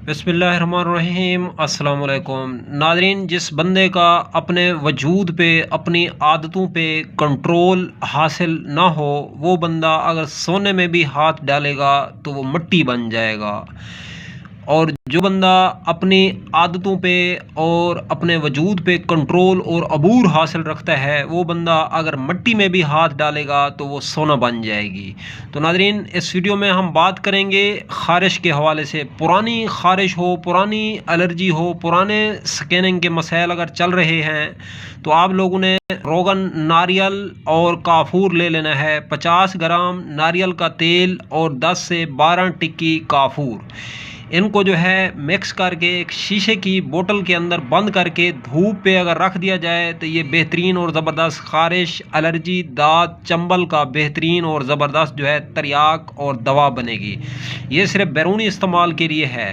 बिस्मिल्लाहिर्रहमानिर्रहीम। अस्सलाम वालेकुम नाज़रीन, जिस बंदे का अपने वजूद पे अपनी आदतों पे कंट्रोल हासिल ना हो, वो बंदा अगर सोने में भी हाथ डालेगा तो वो मिट्टी बन जाएगा। और जो बंदा अपनी आदतों पे और अपने वजूद पे कंट्रोल और अबूर हासिल रखता है, वो बंदा अगर मिट्टी में भी हाथ डालेगा तो वो सोना बन जाएगी। तो नाज़रीन, इस वीडियो में हम बात करेंगे ख़ारिश के हवाले से। पुरानी ख़ारिश हो, पुरानी एलर्जी हो, पुराने स्कैनिंग के मसाइल अगर चल रहे हैं तो आप लोगों ने रोगन नारियल और काफूर ले लेना है। 50 ग्राम नारियल का तेल और 10 से 12 टिक्की काफूर, इनको जो है मिक्स करके एक शीशे की बोतल के अंदर बंद करके धूप पे अगर रख दिया जाए तो ये बेहतरीन और ज़बरदस्त ख़ारिश, एलर्जी, दाद, चंबल का बेहतरीन और ज़बरदस्त जो है तरियाक और दवा बनेगी। ये सिर्फ बैरूनी इस्तेमाल के लिए है।